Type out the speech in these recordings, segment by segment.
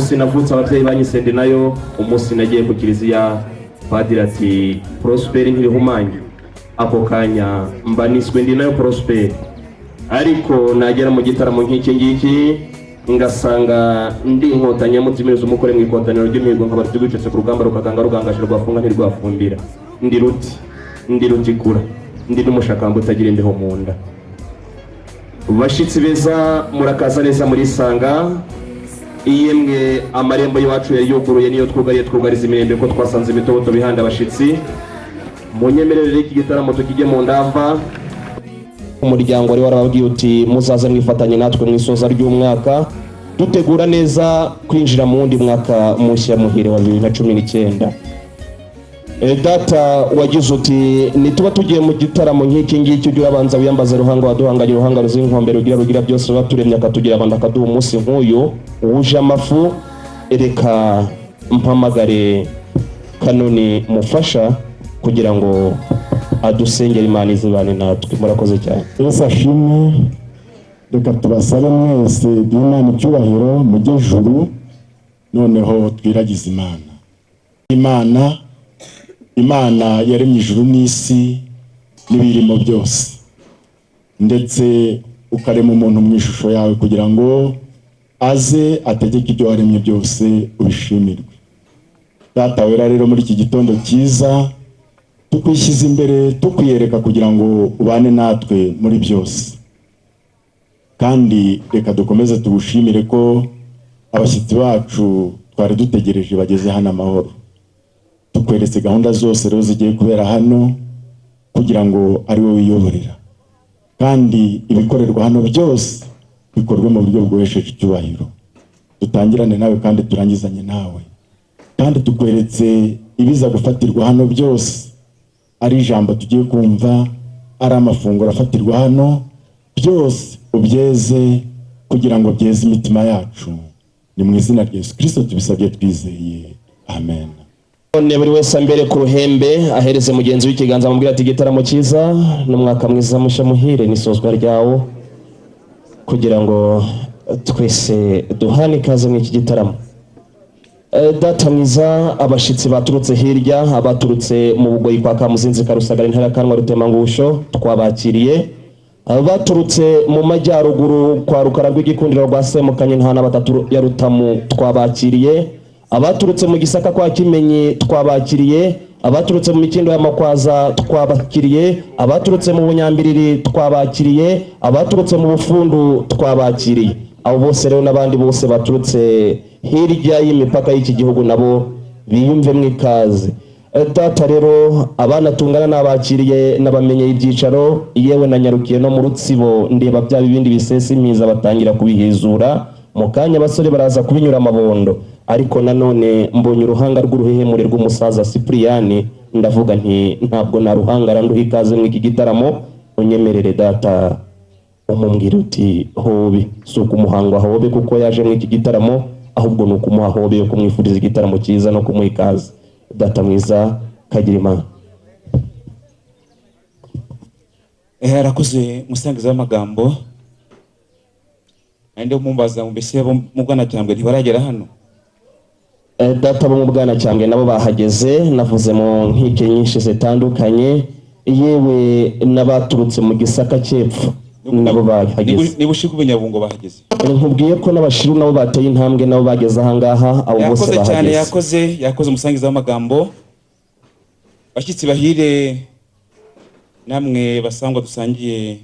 Sinavutse abavyeyi banyisende nayo umunsi nagiye ku kiliziya padiri ati Prosper nkirihumanye ako kanya mbaniswe ndi nayo Prosper ariko nagera mu gitaramo nk'iki ngiki ngasanga ndi inkotanya muzimiriza umukore mu ikotaniro ry'imihigo nk'abaryo gucetse ku rugamba rukaganga rugangashira rwafunga ntirwafumbira ndi rutikura ndi n'umushakamba utagira imbeho mu nda bashitsi beza murakaza neza muri sanga iyemwe amarembo yacu yari yuguruye niyo twugariza imirembe ko twasanze imitoto bihanda abashitsi munyemerere iki gitaramo tukijye mu ndava umuryango wari warababwiye uti muzaze mwifatanye natwe mu isoza ry'umwaka dutegura neza kwinjira mu wundi mwaka mushya muhire wa 2019. Data wagize uti nituba tugiye mu gitaramo nk'iki ngiki ujye abanza wiyambaza ruhanga waduhanganye ruhanga ruzinkombere rugira byose baturemye akatugira abantu akaduha umunsi nk'uyu wuje amafu ereka mpamagare Kanoni mufasha kugira ngo adusengera Imana izibane natwe murakoze cyane. Yesu ashimwe. Reka tubasabe mwese Imana icyubahiro mu juru noneho twiragize Imana yaremye ijuru n'isi n'ibirimo byose ndetse ukarema umuntu mu ishusho yawe kugira ngo aze ategeke ibyo waremye byose ubishimirwe. Data wera rero muri iki gitondo cyiza tukwishyize imbere tukwiyereka kugira ngo ubane natwe muri byose kandi reka dukomeze tugushimire ko abashyitsi bacu twari dutegereje bageze hano amahoro. Tukweretse gahunda zose rero zigiye kubera hano kugira ngo ari wowe wiyoborera kandi ibikorerwa hano byose bikorwe mu buryo bwohesheje icyubahiro. Dutangirane nawe kandi turangizanye nawe kandi tukweretse ibiza gufatirwa hano byose ari ijambo tugiye kumva ari amafunguro afatirwa hano byose ubyeze kugira ngo byeze imitima yacu. Ni mu izina rya Yesu Kristo tubisabye twizeye amen. None buri wese mbere ku ruhembe ahereze mugenzi w'ikiganza amubwira ati gitaramo cyiza n'umwaka mwiza musha muhire n'isozwa ryawo kugira ngo twese duhane ikaze mu iki gitaramo. Data mwiza abashitsi baturutse hirya abaturutse mu bugoyi kwa Kamuzinzi Karusagara intara kanwa Rutemangusho twabakiriye abaturutse mu majyaruguru kwa Rukara rw'igikundiro rwa Semukanye ntana batatu ya Rutamu twabakiriye abaturutse mu Gisaka kwa Kimenyi twabakiriye abaturutse mu Mikindo ya Makwaza twabakiriye abaturutse mu Bunyambiriri twabakiriye abaturutse mu Bufundu twabakiriye abo bose rero n'abandi bose baturutse hirya y'imipaka y'iki gihugu nabo biyumve mwikaze. Data rero abana tungana n'abakiriye n'abamenye ibyicaro yewe nanyarukiye no mu Rutsibo ndeba bya bibindi bisesi imiza batangira kubihizura mu kanya abasore baraza kubinyura amabondo ariko nanone mbonye uruhanga rw'uruhehemure rw'umusaza Cyprien ndavuga nti ntabwo na ruhanga randuha ikaze mu iki gitaramo unyemerere data umumbwira uti hobe suko umuhango ahobe kuko yaje mu iki gitaramo ahubwo nuko umuha hobe yo kumwifuriza igitaramo cyiza no kumwikaza. Data mwiza kagira Imana. Arakoze musangiza w'amagambo ande mumbaza mbese mu Bwanacyambwe ntibaragera hano. Data bo mu Bwanacyambwe nabo bahageze navuze mu nkike nyinshi zitandukanye yewe n'abaturutse mu Gisaka cy'epfo nabo bahageze. Niba ushika ubunyabungo bahageze. Nkubwiye ko n'abashiru nabo bateye intambwe nabo bageze ahangaha abo bose bahageze. Yakoze musangiza w'amagambo bashyitsi bahire namwe basangwa dusangiye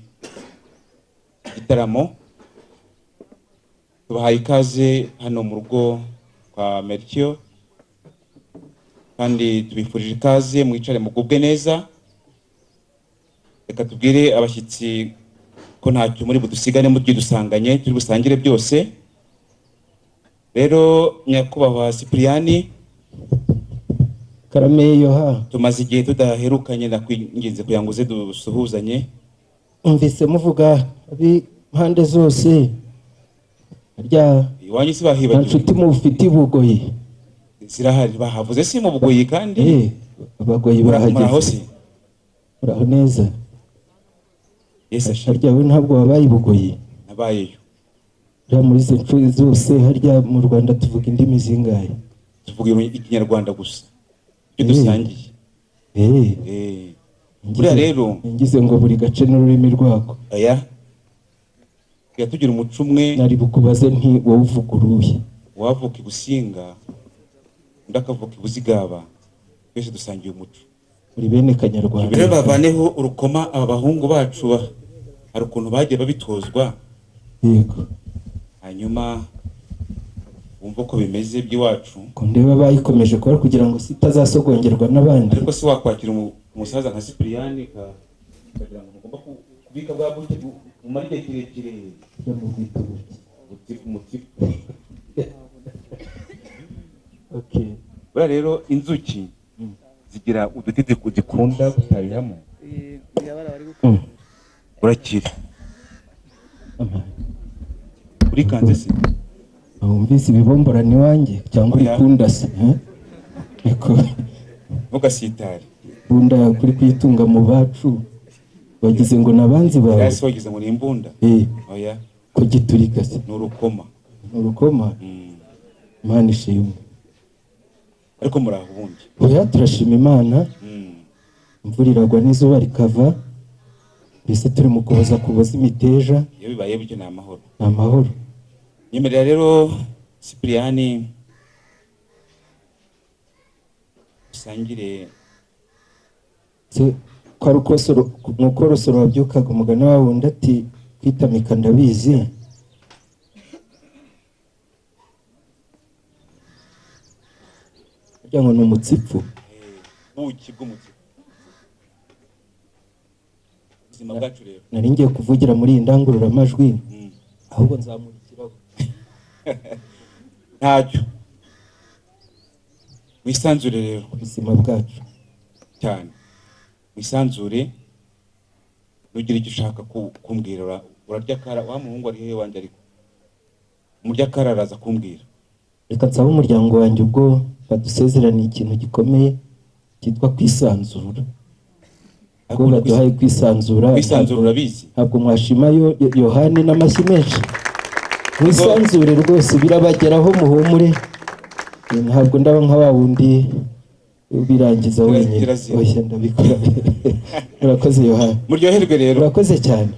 igitaramo tubahaye ikaze hano mu rugo kwa Melchior kandi tubifurije ikaze mwicare mugubwe neza. Reka tubwire abashyitsi ko ntacyo muri budusigane mudusanganye turi busangire byose. Rero nyakubahwa Cipriani Karame Yoha, tumaze igihe tudaherukanye nakwinginze kugira ngo uze dusuhuzanye. umvise muvuga abi mpande zose rya Iwanyu si bahibagiwe nshuti mufite ibugoyi zirahari bahavuze si mu bugoyi kandi abagoyi muraho bahageze si uraho neza. Yesu harya we ntabwo wabaye ibugoyi? nabayeyo. Rya muri izo nshuti zose harya mu Rwanda tuvuga indimi zingahe? Tuvuga ikinyarwanda gusa ibyo dusangiye. Buriya rero ngize ngo buri gace n'ururimi rwako. aya tugira umuco umwe. Nari bukubaze nti wowe uvuga uruhe? Wavuka i Businga undi akavuka i Buzigaba, twese dusangiye umuco. Uri bene Kanyarwanda. Rero bavaneho urukoma aba bahungu bacu hari ukuntu bagiye babitozwa. Yego. Hanyuma wumva ko bimeze by'iwacu. Ko ndeba bayikomeje kora kugira ngo sitazasogongerwa n'abandi. Ariko si wakwakira umusaza nka Cipriani kagira ngo mugomba kubika bwa buke mu marike kirekire yo mu bwitubu. Umutipu. Okay. Buriya rero inzuki zigira uduti zikunda gutarihamo. Urakira. Uri kanze se? Wumvise ibibomborani wanjye cyangwa ikunda se? Eko. Mugasitari. Bunda kuri kwitunga mu bacu. Bagize ngo nabanzi bawe. Yasi wagize ngo ni imbunda. Oya. Ko giturika se? N'urukoma. N'urukoma? Imana ishimwe. Ariko muraho ubundi. Oya turashima Imana. Imvura iragwa n'izuba rikava. Mbese turi mu kuboza imiteja. Iyo bibaye bityo ni amahoro. Ni amahoro. Nyemerera rero Cipriani usangire se kwa rukosoro nuko rusoro wabyukaga umugani wawe undi ati kwitamika ndabizi. Kugira ngo ni umutsipfu. Buki bw'umutsipfu. Ubuzima bwacu rero. Nari ngiye kuvugira muri iyi ndangururamajwi. Ahubwo nzamurikiraho. Ntacyo. Wisanzure rero. Ubuzima bwacu. Cyane. Wisanzure. Nugira icyo ushaka kumbwira urarya kara wa muhungu ari hehe wanje ariko. Umurya kara araza kumbwira. Reka nsaba umuryango wanjye ubwo badusezeraniye ikintu gikomeye cyitwa kwisanzura. Ubwo baduhaye kwisanzura. Kwisanzura bizi. Ntabwo mwashima Yohani n'amashyi menshi. Mwisanzure rwose birabageraho muhumure. Ntabwo ndaba nka wa wundi birangiza wenyine. Oya ndabikora. Urakoze Yohani. Muryoherwe rero. Urakoze cyane.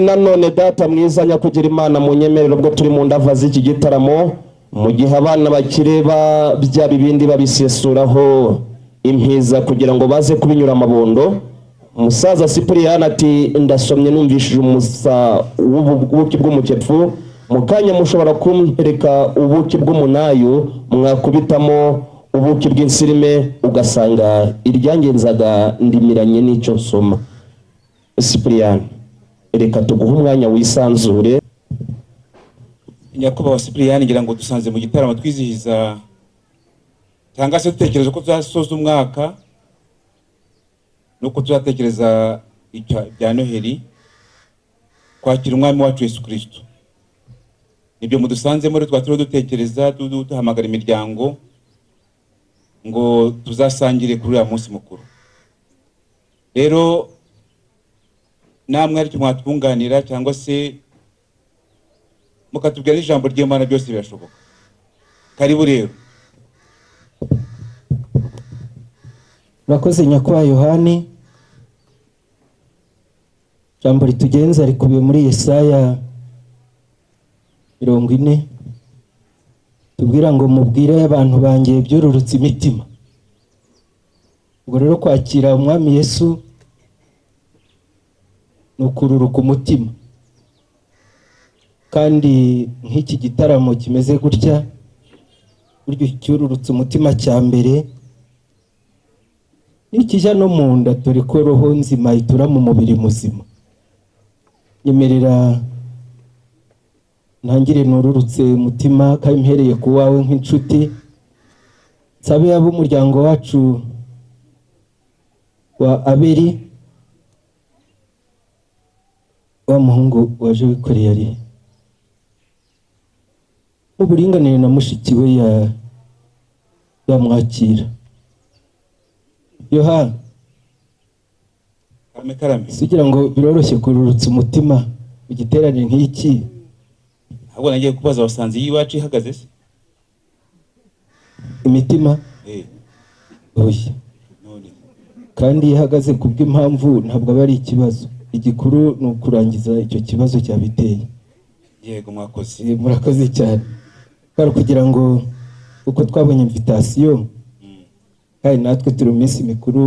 Nanone data mwiza nyakugira Imana mu nyemerero bwo turi mu ndava z'iki gitaramo mu gihe abana bakireba bya bibindi babisesuraho impiza kugira ngo baze kubinyura amabondo. Umusaza Cipriani ati ndasomye numvishije umusa w'ubuki bw'umukepfu mu kanya mushobora kumpereka ubuki bw'umunayu mwakubitamo ubuki bw'insirime ugasanga iryangenzaga ndimiranye n'icyo nsoma. Cipriani reka tuguhe umwanya wisanzure. Nyakubahwa Cipriani ngira ngo dusanze mu gitaramo twizihiza cyangwa se dutekereza ko tuzasoza umwaka nuko tuzatekereza bya Noheli kwakira umwami wacu Yesu Kristo. Nibyo mudusanzemo rero twaturiho dutekereza duhamagara imiryango ngo tuzasangire kuri uyu munsi mukuru. Rero namwe ariko mwatwunganira cyangwa se mukatubwira ijambo ry'Imana byose birashoboka. Karibu rero. Urakoze nyakubahwa Yohani. Jambo ritugenza rikubiye muri Yesaya 40. Tubwira ngo mubwire abantu bangiye byororotse imitima. Ubwo rero kwakira umwami Yesu ni ukururuka umutima, kandi nk'iki gitaramo kimeze gutya buryo cyururutse umutima cya mbere nikijya no mu nda, dore ko roho nzima itura mu mubiri muzima. Nyemerera ntangire nururutse umutima kandi mpereye ku wawe nk'inshuti, nsabe ab'umuryango wacu wa Abeli, wa muhungu waje wikoreye ari mu buringanire na mushiki we yamwakira. Yohana, karame sugira ngo biroroshye kururutsa umutima mu giterane nk'iki. ahubwo nagiye kubaza abasanzi y'iwacu ihagaze se Imitima oya, none kandi ihagaze kubw'impamvu ntabwo aba ari ikibazo. Igikuru ni ukurangiza icyo kibazo cyabiteye. yego mwakoze. Murakoze cyane. Kandi kugira ngo uko twabonye invitation kandi natwe turi mu minsi mikuru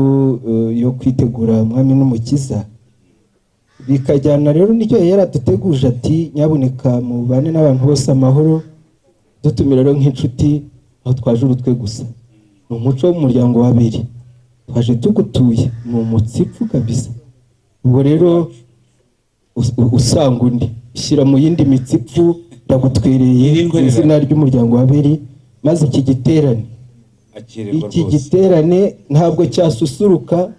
yo kwitegura Umwami n'Umukiza, bikajyana rero nicyo yaraduteguje ati nyabuneka mubane n'abantu bose amahoro, dutumira rero nk'inshuti aho twaje urutwe gusa. Ni umuco w'umuryango wa Abeli, twaje tugutuye mu mutsipfu kabisa. Ubwo rero usanga undi shyira mu yindi mitsipfu ndagutwereye izina ry'umuryango wa Abeli, maze iki giterane ntabwo cyasusuruka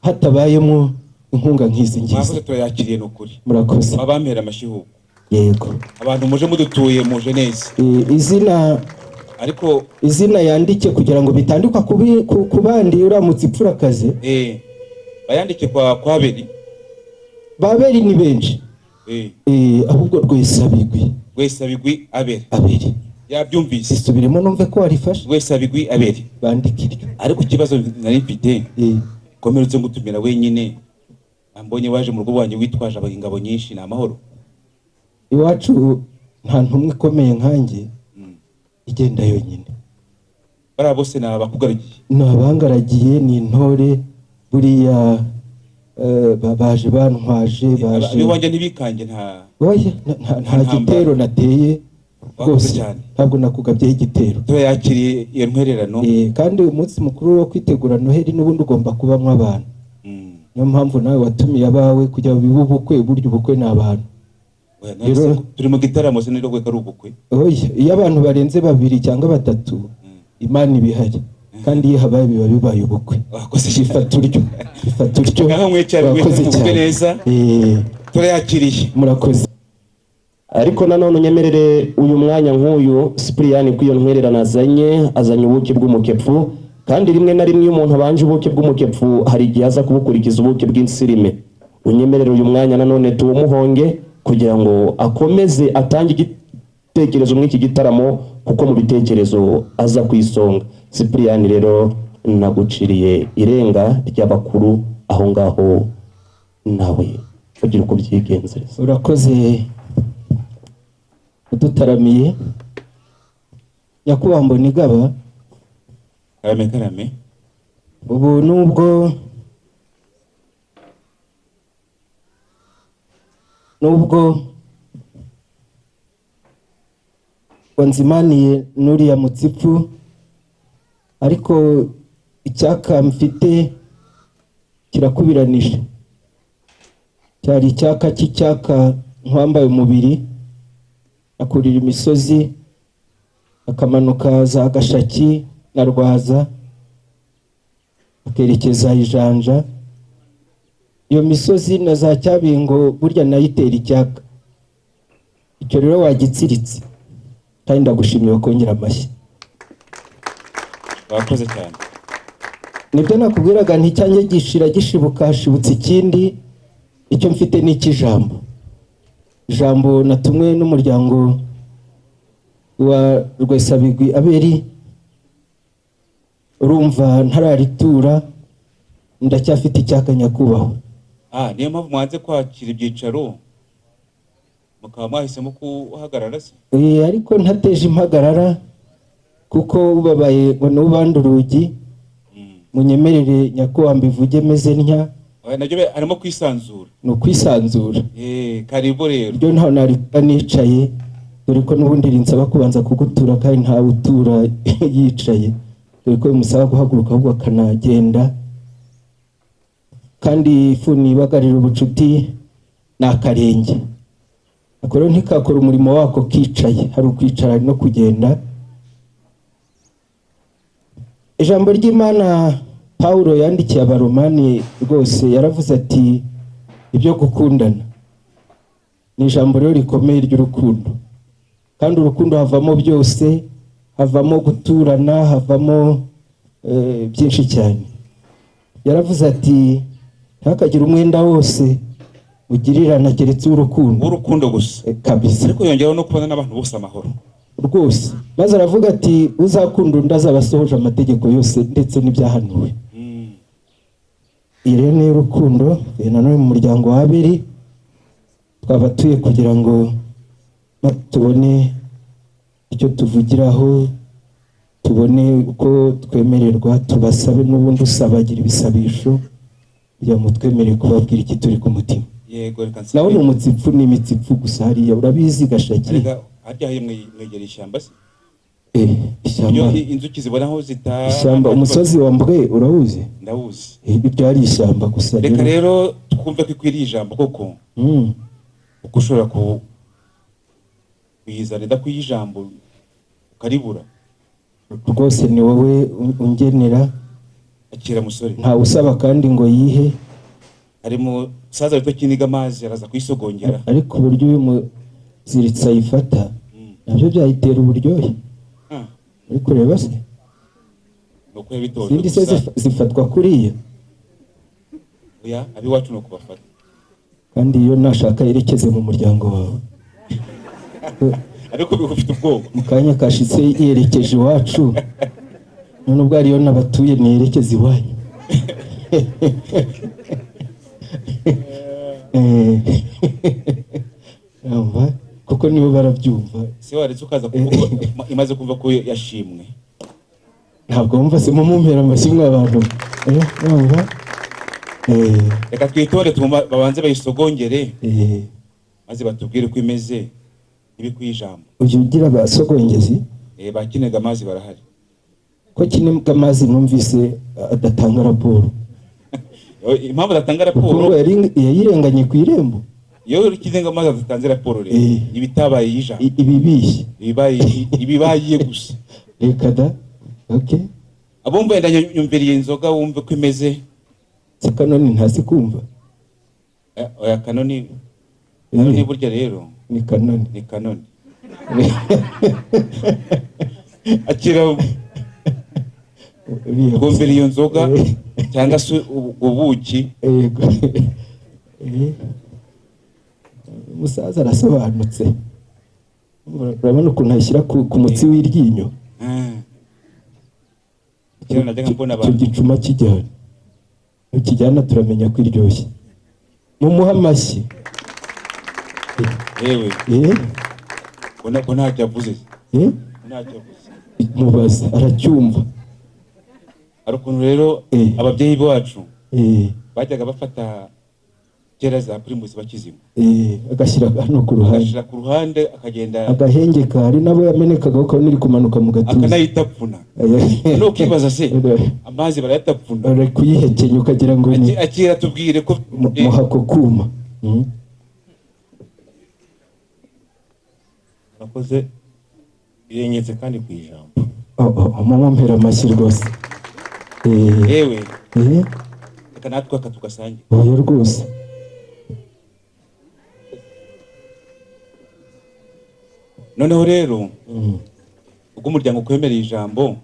hatabayemo inkunga nk'izi ngizi. mwakoze turayakiriye n'ukuri. Murakoze. Abampera amashihugu. Yego. Abantu muje mudutuye muje neza. Izina yandike kugira ngo bitandukwa ku bandi uramutse ipfurakaze. Bayandike kwa Abeli. Babeli ni benshi. Ahubwo Rwesabigwi Abeli. Yabyumvise. Isubiremo numve ko warifashe. Rwesabigwi Abeli. Bandike iryo. Ariko ikibazo nari mfite. Komerutse ngutumira wenyine. Ambonye waje mu rugo wanjye witwaje abagingabo nyinshi na amahoro. Iwacu nta ntumwe ikomeye nkanjye igenda yonyine. Bara bose na bakugaragiye. Nabangaragiye ni intore buriya baje bantwaje baje. Biwanje ntibikanje nta. Oya nta gitero nateye rwose, ntabwo nakugabye igitero. Turayakiriye iyo ntwererano. Kandi umunsi mukuru wo kwitegura Noheli n'ubundi ugomba kubamwe abantu. Niyo mpamvu nawe watumiye abawe kugira ngo bibe ubukwe, buryo ubukwe ni abantu. Turi mu gitaramo se nirwo ari ubukwe. Oya, iyo abantu barenze 2 cyangwa 3 Imana ibihari, kandi iyo habaye biba bibaye ubukwe. Ifata uryo ngaho mwicara mwese neza. Turayakiriye. Murakoze. Ariko nanone unyemerere uyu mwanya nk'uyu Cyprien kwiyo ntwererana azanye ubuki bw'umukepfu, kandi rimwe na rimwe umuntu abanje ubuki bw'umukepfu hari igihe aza kubukurikiza ubuki bw'insirime. Unyemerere uyu mwanya nanone tuwumuhonge kugira ngo akomeze atange igitekerezo mw'iki gitaramo, kuko mu bitekerezo aza kwisonga. Cyprien rero naguciriye irenga ry'abakuru aho ngaho, nawe ugira uko byigenzereza. Urakoze udutaramiye nyakubahwa Mbonigaba. Karame. Ubu nubwo wanzimaniye n'uriya mutsipfu, ariko icyaka mfite kirakubiranije. Cyari icyaka cy'icyaka nkwambaye umubiri, akurira imisozi akamanuka za Gashaki na Rwaza akerekeza Ijanja. Iyo misozi na za Cyabingo burya nayitera icyaka. Icyo rero wagitsiritse, kandi ndagushimiye wakongera amashyi. Wakoze cyane. Nibyo nakubwiraga nti cyanjye gishira gishibuka hashibutse ikindi. Icyo mfite ni ikijambo. Ijambo natumwe n'umuryango wa Rwesabigwi Abeli. Urumva ntararitura, ndacyafite icyaka nyakubahwa. Niyo mpamvu mwanze kwakira ibyicaro mukaba mwahisemo kuhagarara se? Ariko ntateje impagarara, kuko ubabaye ngo n'ubanda urugi. Munyemerere nyakubahwa mbivuge meze ntya. nabyo arimo kwisanzura. ni ukwisanzura. Karibu rero. Ibyo ntaho nari nicaye, dore ko n'ubundi rinsaba kubanza kugutura kandi ntawe utura yicaye, dore ko bimusaba guhaguruka ahubwo akanagenda, kandi ifuni ibagarira ubucuti ni akarenge. Ako rero ntikakora umurimo wako kicaye, hari ukwicara no kugenda. Ijambo ry'Imana Pawulo yandikiye Abaromani rwose yaravuze ati ibyo gukundana ni ijambo rero rikomeye ry'urukundo, kandi urukundo havamo byose, havamo guturana, havamo byinshi cyane. Yaravuze ati ntihakagire umwenda wose ugirirana keretse urukundo gusa kabisa, ariko yongeraho no kubana n'abantu bose amahoro rwose. Maze aravuga ati uzakunda undi azaba asohoje amategeko yose ndetse n'ibyahanuwe. Iri ni urukundo. Nanone mu muryango wa Abeli twabatuye kugira ngo tubone icyo tuvugiraho, tubone uko twemererwa, tubasabe n'ubundi usabagira ibisabisho kugira ngo twemerere kubabwira iki turi ku mutima. Yego, reka nsabe. Naho ni umutsipfu n'imitsipfu gusa hariya urabizi Gashaki. Harya hari mwegera ishyamba se? Ishyamba. Inzuki zibona aho zita. Ishyamba, umusozi wa Mbwe urawuzi? Ndawuzi. Ibyo ari ishyamba gusa. Reka rero twumve ko ikwiriye ijambo koko. Uko ushobora kuyizana idakwiye ijambo ukaribura. Rwose ni wowe ungenera. Akira musore. Nta usaba kandi ngo yihe. Harimo saza witwa Kiniga amazi araza kwisogongera. Ariko uburyo uyu muziritsa yifata nabyo byayitera uburyohe. Ariko reba se nuko yabitoje. Sindi se zifatwa kuriya. Oya, abi wacu no kubafata. Kandi iyo nashaka yerekeze mu muryango wawe. Ariko bifite ubwoba. Mukanya kashitse yerekeje iwacu. None ubwo ariyo nabatuye nerekeze iwanyu. Kuko nibo barabyumva. Se waretse ukaza kuvuga imaze kumva ko yashimwe. Ntabwo wumva se mumumpera amashimwe abantu. Reka twitore babanze bayisogongere. Maze batubwire ko imeze ibikwiye ijambo. Ujye ugira abasogongezi? Bakinega amazi barahari. Ko kinega amazi numvise adatanga raporo. Impamvu adatanga raporo yayirenganye ku irembo. Iyo kizenga amazi atanze raporo rero ibitabaye yijambo. Ibibaye gusa. Reka da. Okay. Abumva yenda nyumviriye inzoga wumve ko imeze. Se kanoni ntasi kumva. Oya kanoni. Kanoni burya rero. Ni kanoni. Ni kanoni. Akira kumvira iyo nzoga cyangwa se ubuki. Musaza arasobanutse. Urabona ukuntu ashyira ku mutsi w'iryinyo. Kera najyaga mbona abantu. Icyo gicuma kijyana. Ukijyana turamenya ko iryoshye. Mumuha amashyi. Yewe. Ko ntacyo avuze. Ntacyo avuze. Mubaza aracyumva. Arukuntu rero ababyeyi bacu bajyaga bafata kera za primus bakizimu. Agashyira hano ku ruhande. Agashyira ku ruhande akagenda. Agahengeka hari nabo yamenekaga ko niri kumanuka mu gatuza. Akanayitapfuna. No kibaza se amazi barayatapfuna. Ari kuyihekenya ukagira ngo ni. Akira tubwire ko muhako kuma. Nakoze irenyetse kandi ku ijambo. Mumumpera amashyi rwose. Yewe. Reka natwe akatugasange. Oya rwose. Noneho rero ubwo umuryango kwemereye ijambo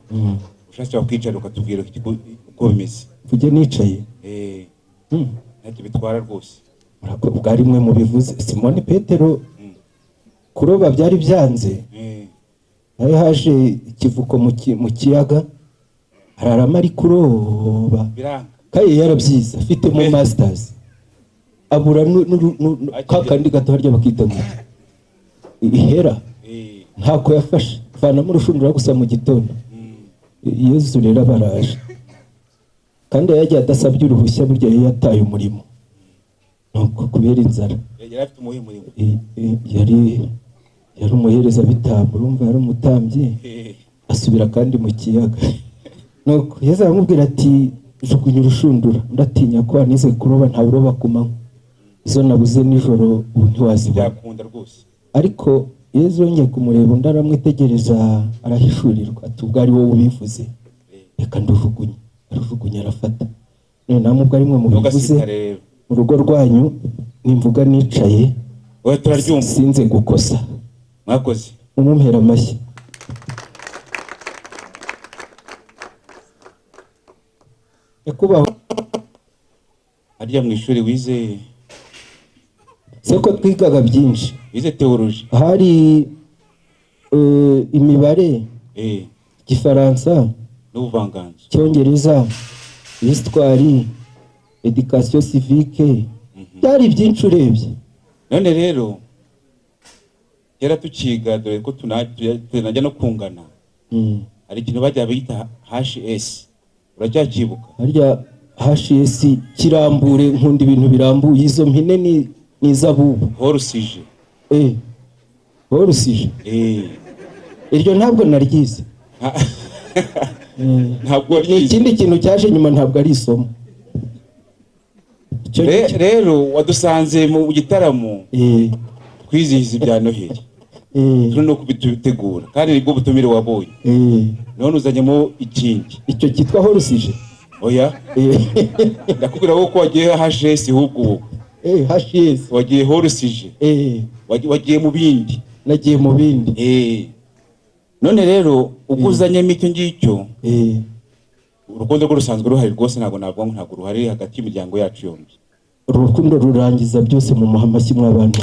ushaka kwicara ukatubwira uko bimeze. Vuge nicaye. Ntacyo bitwara rwose. Bwari mwe mu bivuze. Simoni Petero kuroba byari byanze. Nayo haje ikivuko mu kiyaga ararama ari kuroba. Kaye yarabyiza afite mu masters. Abura kakandi gato harya bakita ngo ihera. Ntako yafashe vana mu rushundura gusa mu gitondo. Yesu rero baraje kandi yagiye adasabye uruhushya, burya yari yataye umurimo nuko kubera inzara. yari afite umuhe murimo. Yari umuherezabitambo, urumva yari umutambyi, asubira kandi mu kiyaga. Nuko Yesu aramubwira ati jugunya urushundura, ndatinya ko wanize kuroba nta uroba ku manywa, izo nabuze nijoro ubu ntiwazibona. Byakunda rwose. Ariko Yesu yongeye kumureba, undi aramwitegereza, arahishurirwa ati ubwo ari wowe ubivuze, reka ndujugunye. Arujugunya, arafata. None namwe ubwo ari mwe mubivuze mu rugo rwanyu, nimvuga nicaye oya turaryumva sinze gukosa. mwakoze Mumumpera amashyi. Nyakubahwa, harya mu ishuri wize se ko twigaga byinshi, wize theology. hari imibare, Igifaransa, n'ubuvanganzo, Icyongereza, Histoire, Education civique, byari byinshi urebye. none rero kera tukiga dore ko tunajya no kungana, hari ikintu bajya bita HS, uracyakibuka? Harya HS kirambure, nkunda ibintu birambuye, izo mpine ni izabubu. Horusije. Horusije. Iryo ntabwo naryize. Ntabwo ni ikindi kintu cyaje nyuma, ntabwo ari isomo. Rero wadusanze mu gitaramo kwizihiza ibya Noheli, turi no kubitegura kandi nibwo butumire wabonye, none uzanyemo ikindi, icyo cyitwa Horusije. oya ndakubwira ko wagiye HS, ahubwo HS wagiye Horusije, wagiye mu bindi. Nagiye mu bindi. None rero ubwo uzanyemo icyo ngicyo, urukundo rwo rusanzwe ruhari rwose, ntabwo ruhari hagati y'imiryango yacu yombi. Urukundo rurangiza byose mu muhamashyi mw'abantu.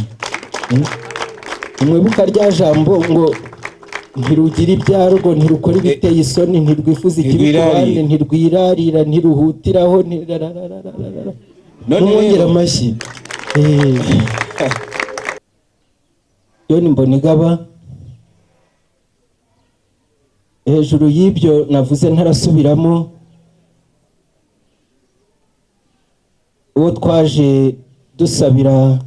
Mwibuka rya jambo ngo ntirugira ibyarwo, ntirukora ibiteye isoni, ntirwifuza ikibi ku bandi, ntirwirarira, ntiruhutiraho, n'umwongera amashyi. John Mbonigaba, hejuru y'ibyo navuze ntarasubiramo, uwo twaje dusabira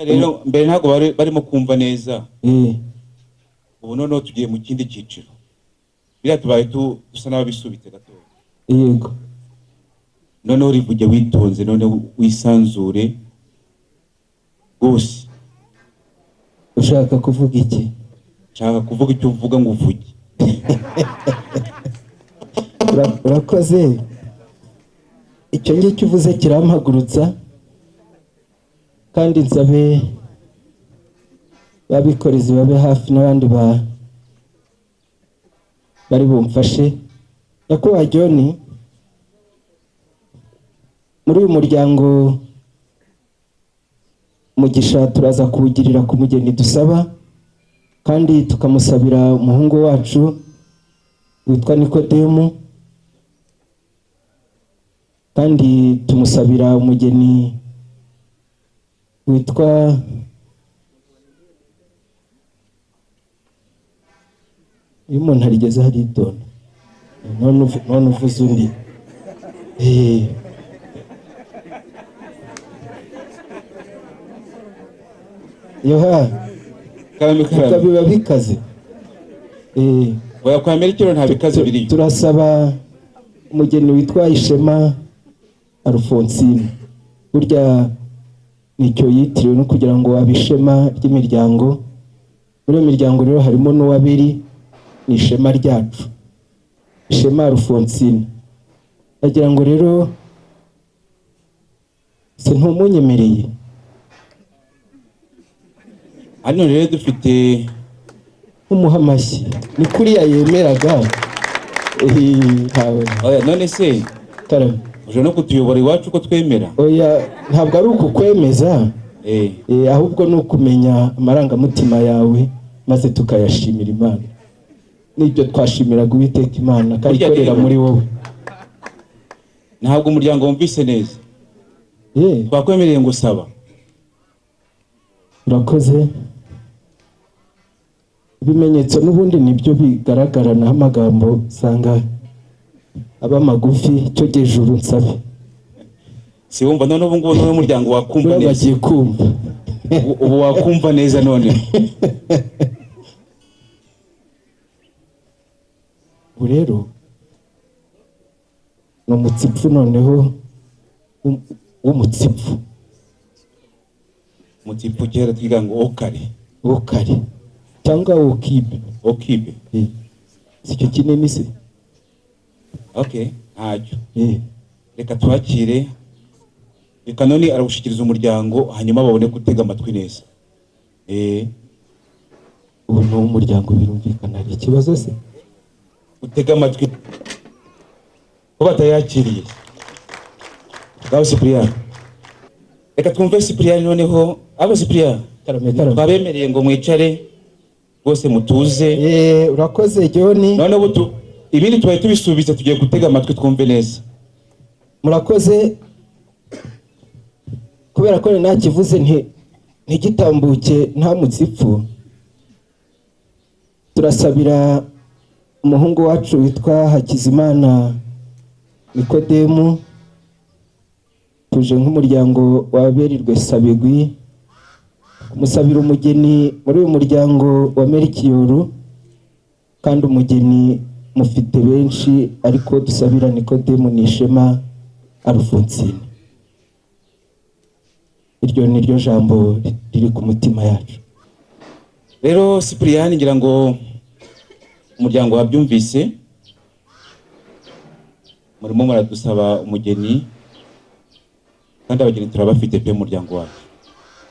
rero mbere ntabwo barimo kumva neza, ubu noneho tugiye mu kindi cyiciro, biriya tubaye dusa n'ababisubitse gato. Yego, noneho rivuge witonze, noneho wisanzure rwose. ushaka kuvuga iki? Nshaka kuvuga icyo uvuga ngo uvuge. Urakoze. Icyo ngicyo uvuze kirampagurutsa, kandi nsabe babikorezi babe hafi n'abandi bari bumfashe. Nyakubahwa John, muri uyu muryango umugisha turaza kuwugirira ku mugeni dusaba, kandi tukamusabira umuhungu wacu witwa Nikodemu, kandi tumusabira umugeni witwa iyo umuntu arigeze haritonda, none uvuze undi. Yoha biba bikaze. Wakwamera ikiro nta bikaze biri. Turasaba umugeni witwa Ishema Alphonsine, burya nicyo yitiriwe no kugira ngo abishema ry'imiryango. Muri iyo miryango rero harimo n'uwabiri, ni ishema ryacu, Ishema Alphonsine. Agira ngo rero se ntumunyemereye. Hano rero dufite umuhamashyi, ni kuriya yemeraga. Oya none se Karame, uje no kutuyobora iwacu uko twemera? Oya, ntabwo ari ukukwemeza, ahubwo ni ukumenya amarangamutima yawe maze tukayashimira Imana. Nibyo twashimiraga Uwiteka Imana kandi ikorera muri wowe. Ntabwo umuryango wumvise neza. Twakwemereye ngo usaba. Urakoze. Ibimenyetso n'ubundi nibyo bigaragara, na amagambo usanga aba magufi cyo gejuru nsabe si wumva none ubu ngubu n'umuryango wakumva baba neza bagiye kumva ubu wakumva neza none ubu rero ni umutsipfu noneho w'umutsipfu mutipu kera twiga ngo okare wo kare cyangwa wo kibe okibe si cyo kinini se okay ntacyo Eh, reka twakire reka none aragushikiriza umuryango hanyuma babone gutega amatwi neza ubu ni uw'umuryango birumvikana hari ikibazo se utega amatwi ko batayakiriye ngaho Cyprien reka twumve Cyprien noneho abo Cyprien karame twabemereye ngo mwicare bose mutuze urakoze John none ubu ibindi tubaye tubisubiza tugiye gutega amatwi twumve neza murakoze kubera ko ntakivuze ntigitambuke nta mutsipfu turasabira umuhungu wacu witwa Hakizimana Nikodemu tuje nk'umuryango wa Berirwe Sabigwi kumusabira umugeni muri uyu muryango wa Merikiyoru kandi umugeni mufite benshi ariko dusabira Nikodemu Nishema Alphonsine iryo ni ryo jambo riri ku mutima yacu rero Cyprien ngira ngo umuryango wabyumvise murimo muradusaba umugeni kandi abageni turabafite pe umuryango wacu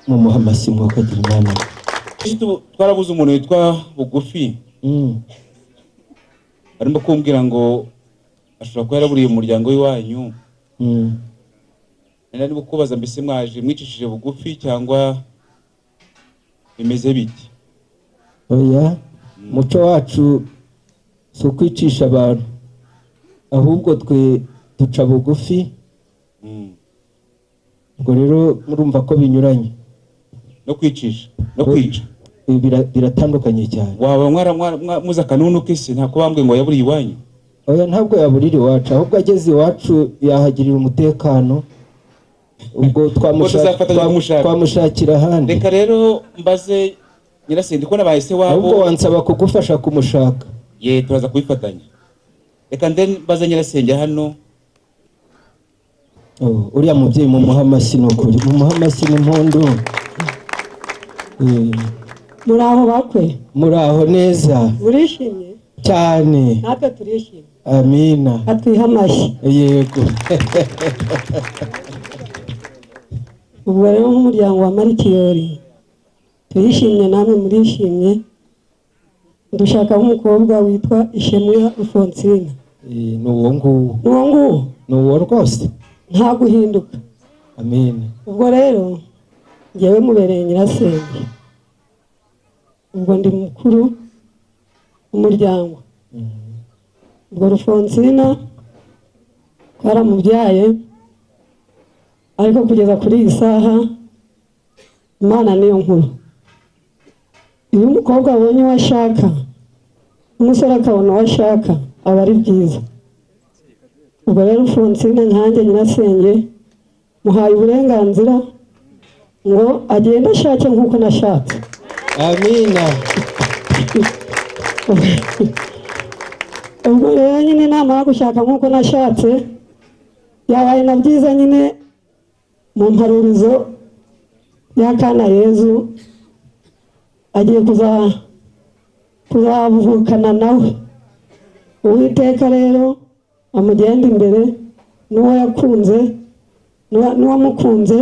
mu muhamasi mwakagira imana twarabuze umuntu witwa Bugufi barimo kumbwira ngo ashobora kuba yaraburiye umuryango w'iwanyu nari ndimo kubaza mbese mwaje mwicishije bugufi cyangwa bimeze biti oya umuco wacu si ukwicisha abantu ahubwo twe duca bugufi ubwo rero murumva ko binyuranye no kwicisha no kwica biratandukanye cyane waba muza akanunu k'isi nta kubambwe ngo yaburiye iwanyu oya ntabwo yaburira iwacu ahubwo ageze iwacu yahagirira umutekano ubwo twamushakira ahandi reka rero mbaze nyirasenge ko nabahise wabo ahubwo wansaba kugufasha kumushaka ye turaza kubifatanya reka mbaze nyirasenge hano uriya mubyeyi mu muhamasi ni ukuri mu muhamasi n'impundu muri aho bakwe muri aho neza urishimye cyane natwe turishimye amina atwiha amashyi yego ubwo rero nk'umuryango wa Marikiyori turishimye namwe murishimye dushakaho umukobwa witwa Ishemwe Alphonsine ni uwo nguwo ni uwo rwose nta guhinduka amina ubwo rero ngewe mubereye nyirasenge ubwo ndi mukuru w'umuryango ubwo Alphonsine twaramubyaye ariko kugeza kuri iyi saha Imana niyo nkuru iyo umukobwa abonye uwo ashaka umusore akabona uwo ashaka aba ari byiza ubwo rero Alphonsine nkanjye nyirasenge muhaye uburenganzira ngo agende ashake nk'uko nashatse amina ubwo rero nyine namara gushaka nk'uko nashatse yabaye na byiza nyine mu mparurizo y'akana Yezu agiye kuzavukana nawe Uwiteka rero amugenda imbere n'uwo yakunze n'uwamukunze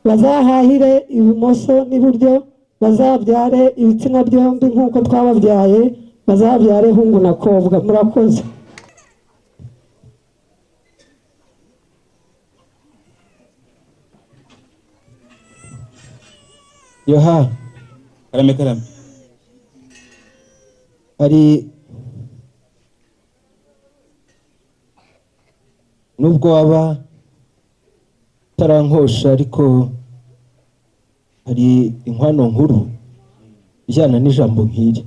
bazahahire ibumoso n'iburyo bazabyare ibitsina byombi nk'uko twababyaye bazabyare hungu na kobwa murakoze yoha karame hari nubwo waba utarankosha ariko hari inkwano nkuru ijyana n'ijambo nk'iri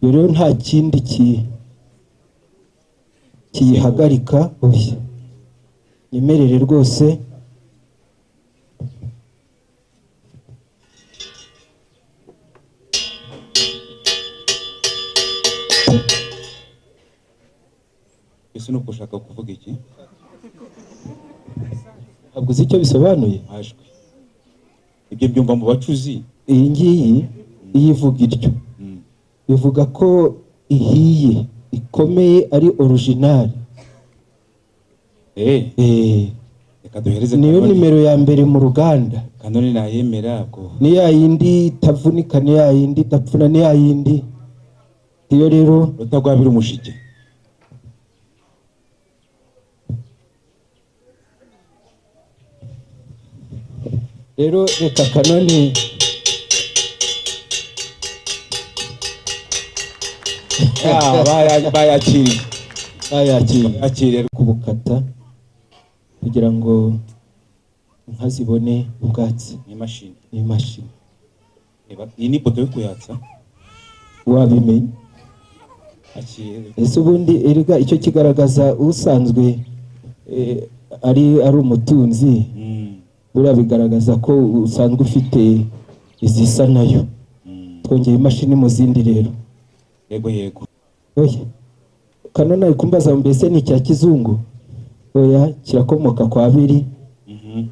iyo rero nta kindi kiyihagarika oya nyemerere rwose ese nuko ushaka kuvuga iki? ntabwo uzi icyo bisobanuye. Hajwe ibyo byumva mu bacuzi. Iyi ngiyi iyo ivuga iryo bivuga ko ihiye ikomeye ari original. Reka duhereze niyo nimero ya mbere mu ruganda. Kanoni nayemera bwo. Ni ya yindi itavunika, ni ya yindi idapfuna, ni ya yindi. Iyo rero utagwabira umushike. Rero reka Kanoni bayakiriye kubukata kugira ngo inka zibone ubwatsi. Ni imashini. Iyi ni poto yo kuyatsa. Wabimenye. Ese ubundi erega icyo kigaragaza usanzwe ari umutunzi. Buriya bigaragaza ko usanzwe ufite izisa nayo. Twongeye imashini mu zindi rero. Yego. Oya. Kanoni ari kumbaza mbese ni cya kizungu. Oya kirakomoka kwa Abeli.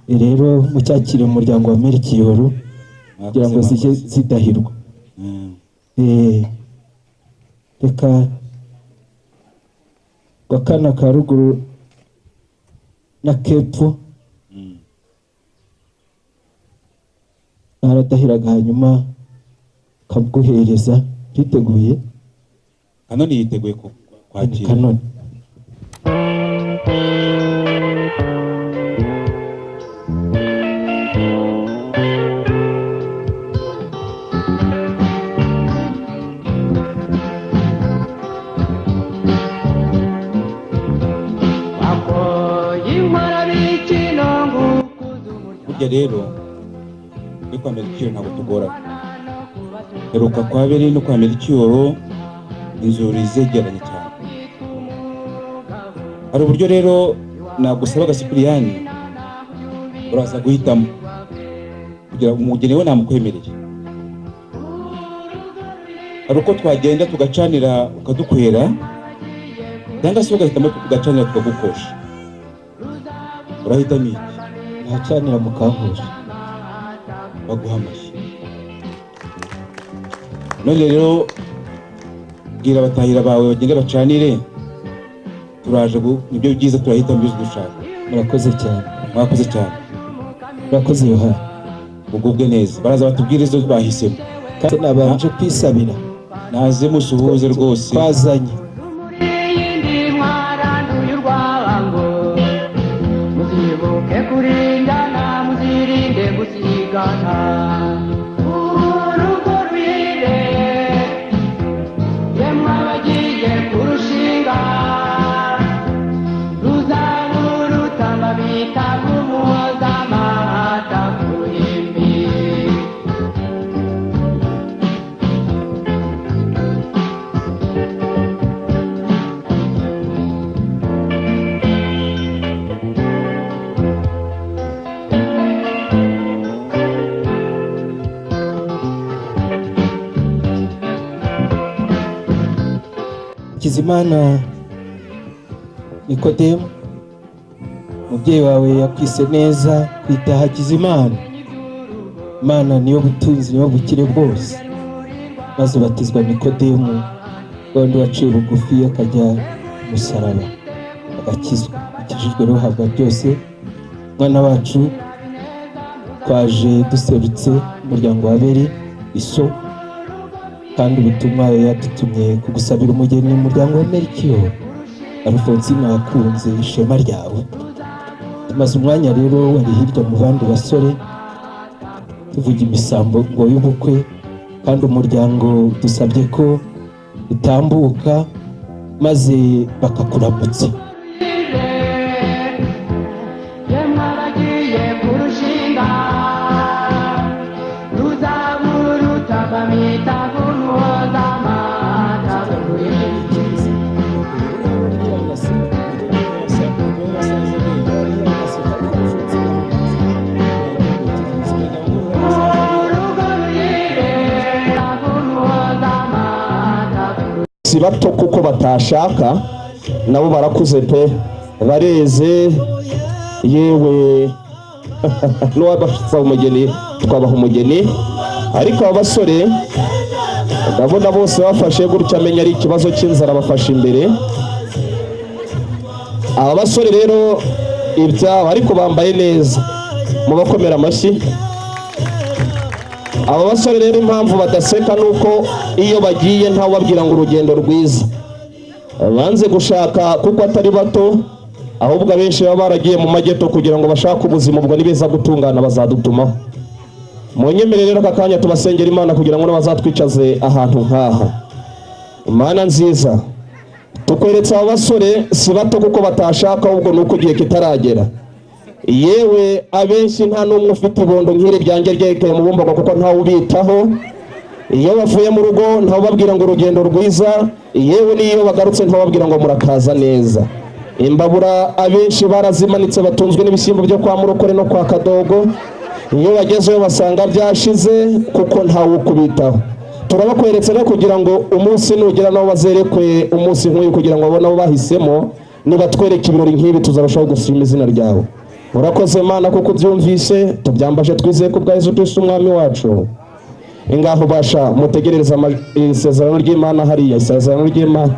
Rero mucyakire mu muryango wa Melchior kugira ngo zijye zidahirwa. Reka wakana ka ruguru na kepfo aradahiraga hanyuma kaguhereza. Twiteguye. Kanoni yiteguye kwakira. Kanoni burya rero yo kwa Melchior ntabwo tugora. Heruka kwa Abeli no kwa Melchior inzuri zegeranye cyane. Hari uburyo rero nagusaba Gasipiriyani uraza guhitamo kugira umugeni we namukwemereye. Hari uko twagenda tugacanira ukadukwera cyangwa se ugahitamo tugacanira tukagukosha. Urahitamo iki? nacanira mukankosha. Baguha amashyi. None rero bwira abatahira bawe bagende bacanire. Turaje nibyo byiza turahitamo ibyo dushaka. Murakoze cyane. Mwakoze cyane. Murakoze Yohana. Mugubwe neza. Baraza batubwire izo bahisemo. Kandi nabanje kwisabira. Naze musuhuze rwose. Twazanye. Kizimana Nikodemu, umubyeyi wawe yakwise neza kwita Hakizimana. Imana niyo butunzi niyo bukire bwose. Maze batizwa Nikodemu, undi waciye bugufi akajya musaraba agakizwa. Akijijwe rero habwa byose. Mwana wacu twaje duserutse umuryango wa Abeli iso, kandi ubutumwa yadutumye kugusabira umugeni mu muryango wa Melchior. Alphonsine akunze ishema ryawe. Tumaze umwanya rero wari hirya mu bandi basore tuvuga imisambo ngo y'ubukwe, kandi umuryango dusabye ko utambuka maze bakakuramutsa. Yes. si bato kuko batashaka, nabo barakuze pe, bareze, yewe n'uwabafite umugeni twabaha umugeni. Ariko aba basore ndabona bose bafashe gutya, amenya ari ikibazo cy'inzara bafashe imbere. Aba basore rero ibyabo ariko bambaye neza, mubakomera amashyi. Aba basore rero impamvu badaseka nuko iyo bagiye ntawe babwira ngo urugendo rwiza, banze gushaka kuko atari bato, ahubwo abenshi baba baragiye mu mageto kugira ngo bashake ubuzima, ubwo nibeza gutungana bazadutumaho. Munyemerere rero aka kanya tubasengera Imana kugira ngo bazatwicaze ahantu nk'aha. Imana nziza, tukweretse aba basore si bato kuko batashaka, ahubwo nuko igihe kitaragera. Yewe abenshi nta n'umwe ufite ibondo nk'iri ryanjye ryekeye mu Bumbogo kuko ntawe ubitaho. Iyo bavuye mu rugo ntawe babwira ngo urugendo rwiza, yewe n'iyo bagarutse ntawe babwira ngo murakaza neza. Imbabura abenshi barazimanitse, batunzwe n'ibishyimbo byo kwa Murokore no kwa Kadogo. Iyo bagezeyo basanga byashize kuko ntawe ukubitaho. Turabakweretse rero kugira ngo umunsi nugera nabo bazerekwe umunsi nk'uyu, kugira ngo babone abo bahisemo, nibatwereke ibirori nk'ibi tuzarushaho gushima izina ryawe. Urakoze Mana kuko ubyumvise, tubyambaje twizeye ko bwa Yesu Kristo umwami wacu. Ingaho basha mutegerereza isezerano ry'Imana, hariya isezerano ry'Imana.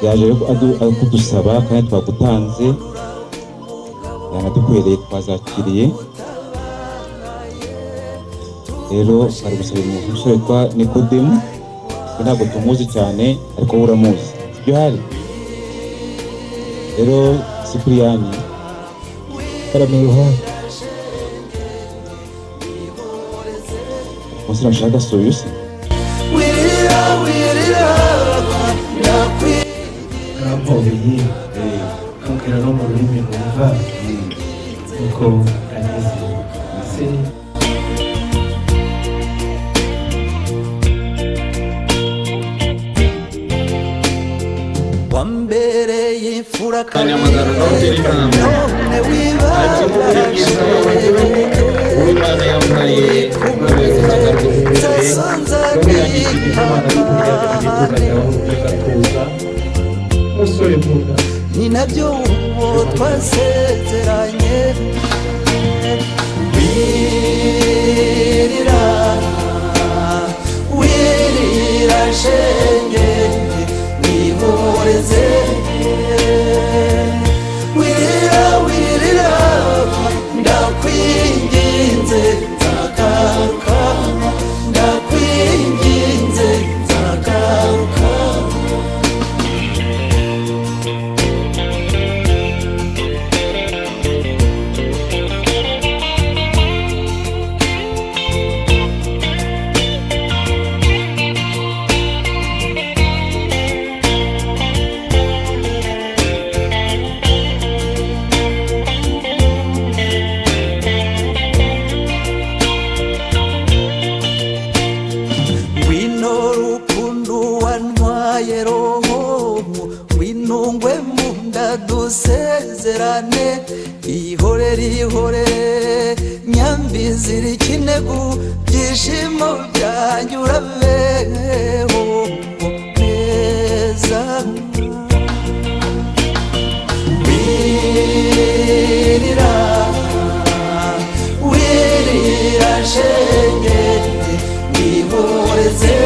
yaje kudusaba kandi twagutanze, yanadukoreye twazakiriye. Rero ari gusabira umusore witwa Nikodemu, ntabwo tumuzi cyane ariko wowe uramuzi, sibyo hari? Rero Sipiriyani Karamiruha, umusore ashaka soyusi kampobeye kumbwira no mu rurimi numva nuko anezerewe. wambereye imfura kandi none Uwimana yambaye ni nabyo uwo twasezeranye. wirira wirira shenge nihoreze, wirira wirira ndakwinginze nzagaruka, ndakwinginze nzagaruka. bizira ikinegu byishimo byanyu urabeho neza wirira wirira shenge nihoreze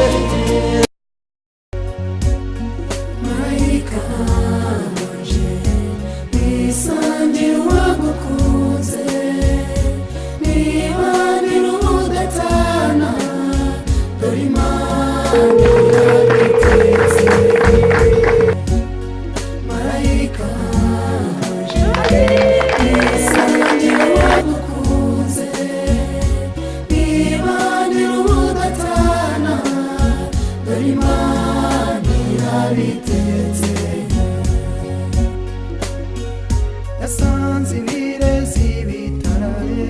yasanze ibirezi bitaraye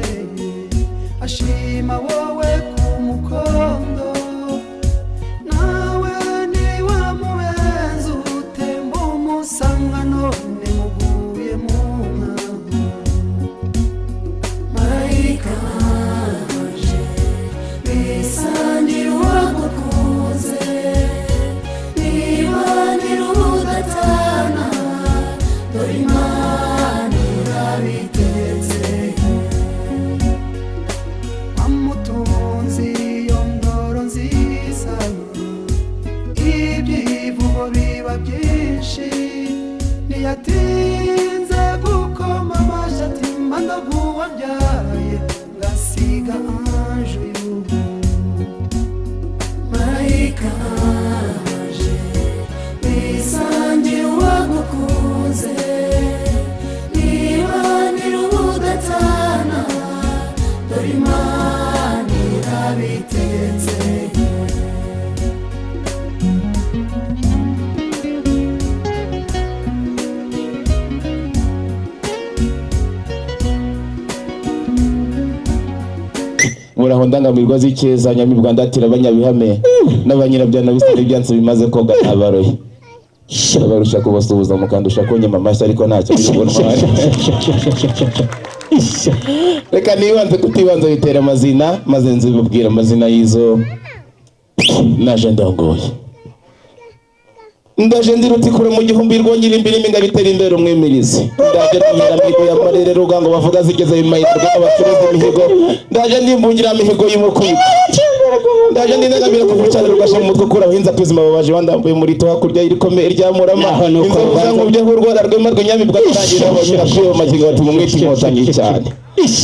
ashima wowe ku mukondo nawe niwe mubenzi utemba umusanga none muguye mu nka marayika wanje bisangira uwagukunze nibanira udatana dore Imana irabitetse amutunzi iyo ndoro nziza ibyivugo biba byinshi ntiyatinze gukoma amashyi ati mba ndaguwabyaye ngasiga ange y'ubu marayika wanje bisangira uwagukunze nibanira udatana dore Imana irabitetse muraho ndangamirwa z'icyeza nyamibwa ndatira abanyabihame n'abanyirabyana bisari byanse bimaze koga abaroye abarusha kubasuhuza mukandusha konyema amashyi ariko ntacyo birubona reka nibanze kutibanza bitera amazina maze nzibabwira amazina y'izo naje ndongoye ndaje ndirutikura mu gihumbi rwongera imbere iminga bitera imbere umwimirizi ndaje ndamira mihigo ya marere rugango bavuga zigeze bimayira rw'abacuruzi imihigo ndaje ndimbungira mihigo y'umukwiye ndaje ndindagamira kuvucana rugasha mu mutwe kura abahinza kwizima babaje bandambuye muri to hakurya irikomeye rya murama inzoga nkubye hurwara rwema rw'inyamibwa tangira abashira kwiyo magingo bati mumwiti inkotanyi cyane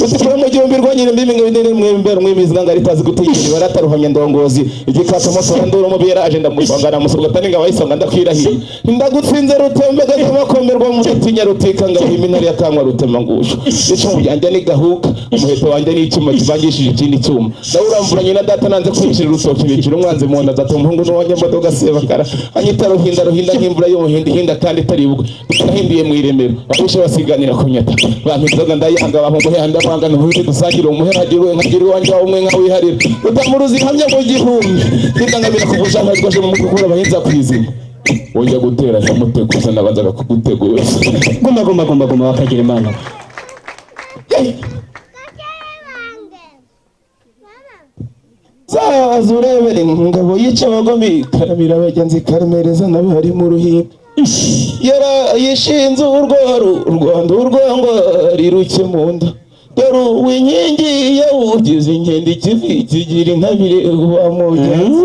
utikura mu gihumbi rwongera imbere iminga bitera imbere umwimirizi nganga ritazi gutegera barataruhamye ndongozi igikata motora ndoro mubera agenda musongana musurwa taninga bayisonga ndakwirahiye ndagutsinze rutembe gatomakomerwa mu gitinya rutika ngahima intare ya kankwa rutema ngusho icumu ryanjye ni gahuka umuheto wanjye ni icyuma kivangishije ikindi cyuma ndawuramburanye na data nanze kwinjira urutoki bicira umwanzi mu nda zata umuhungu n'uwanyamodoka sebakara anyita ruhinda nk'imvura y'umuhinda kandi itaribuka nahinduye mu iremero abishe basiganira kunyata bampizoga ndayanga bamuhanda mwanga ntuhite dusangira umuheragiwe nkagira uwanje wawe umwe nkawiharira utamuruzi hamya mu gihumbi ndikangamira kuvusha nkajwaje mu mukukura abahinza kwizima wongera gutera samutego gusa nabanzaga kugutego yose guma bakagira Imana zaza urebere ingabo yica abagome karamira abagenzi karemereza n'abari mu ruhimbi yara yishinze urwaro urwanda urwango riruke mu nda dore uw'inkingi yawugize inkende ikivi kigira intabire wa mugenzi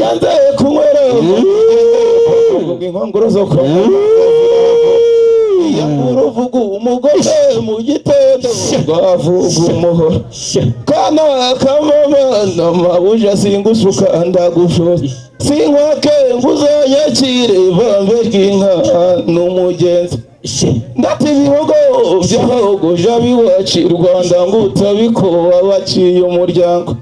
yanzaye kunywera inkongoro zo kwa yamuruvuga umugore mu gitondo rwavuga umuhoro kana kamama n'amabuja singusuka ndagushoza sinkwake nguzanyakire vambe ry'inka n'umugenzi ndati ibihogo byahogoja biwaci Rwanda ngutabikoba baciye umuryango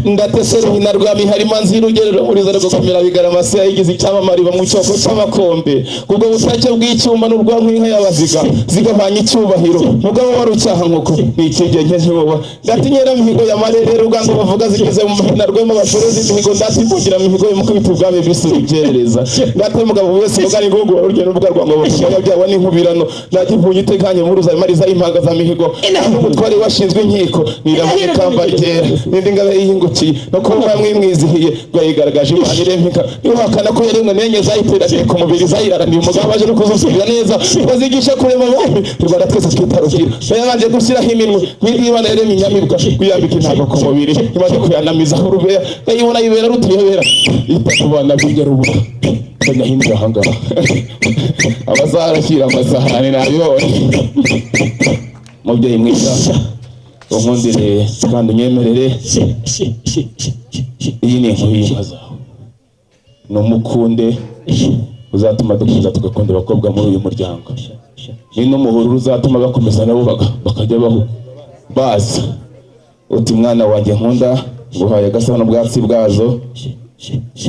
ndatesera uhina rwa miharima nzi rugerero muri zo gukomera bigaramasi yayigize icyamamare mu cyoko cy'amakombe kubwo butake bw'icyuma n'urwanko inka yabaziga zigahwanya icyubahiro mugabo warucyaha nkuko ikigenge ntiwoba ngatinyera mihigo ya marere rugango bavuga zigize mu mahina rwemo bashoreza imihigo ndativugira mihigo yo mukubita ubwami bisubigereza ngate mugabo wese mugani ngugu urugero rubuga rwango bavuga byawe n'inkubirano nakivuye itekanye muri za mariza impanga za mihigo n'ubutwari washinzwe inkiko niravuye kamba ryera n'indi ngabe y'ingukiye no kuba mwimwizihiye bwayigaragaje Imana irempika yuhakana ko yaremwe nenye zayiteraniye ku mubiri zayiraraniye umugabo waje no kuzusubira neza bazigisha kurema bombi Rwanda twese twitarugira yabanje gushyiraho iminwe n'Imana yaremye inyamibwa kuyambika intago ku mubiri imaze kuyanamiza urubeya yayibona yibera rutiyobera itakubana bw'ingero ubuka kanyahindura hangara abazarashyira amasahani nabibonye mubyeyi mwiza unkundire kandi unyemerere iyi ni inkuru y'inka zawe numukunde uzatuma dukomeza tugakunda abakobwa muri uyu muryango ni n'umuhururu uzatuma bakomeza nabo bakajya baza uti mwana wanjye nkunda nguhaye agasaba n'ubwatsi bwazo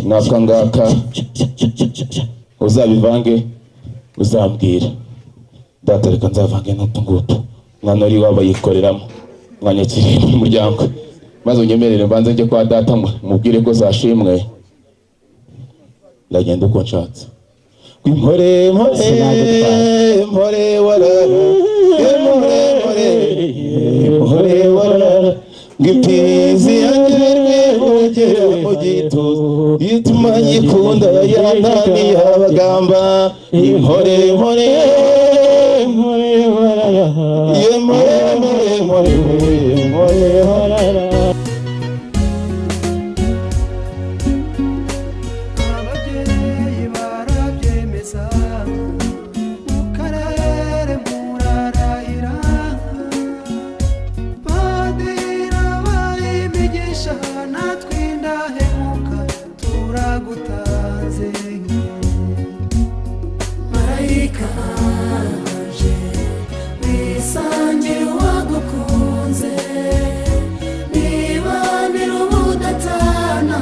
n'aka ngaka uzabivange uzambwira datareka nzavange n'utu ngutu mwana uri waba yikoreramo mwanyakiriye mu muryango maze unyemerere mbanze njye kwa data mubwire ko zashimwe ndagenda uko nshatse mpore warara ngimpizi yangerwe ugera mu gituza ituma nyikunda yananiye abagamba impore warara ababyeyi barabyemeza mu karere murarahira padiri abaye imigisha natwe indahemuka turagutanze marayika aje wisangira uwagukunze nibanira ubudatana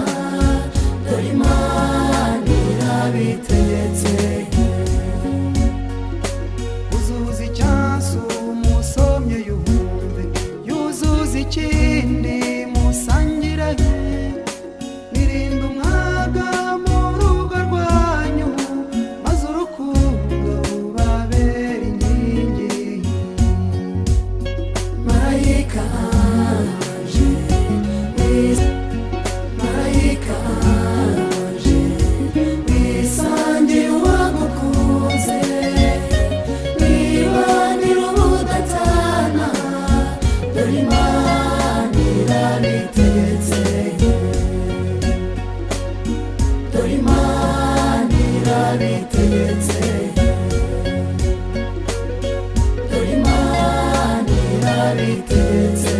dore Imana irabitegetse uzuza icyansi umusomye yumve yuzuza ikindi musangire nirinda umwaga mu rugo rwanyu maze urukundo rubabera inkingi marayika aje marayika aje wisangira uwagukunze nibanira ubudatana dore Imana irabitegetse dore Imana irabitegetse dore Imana irabitegetse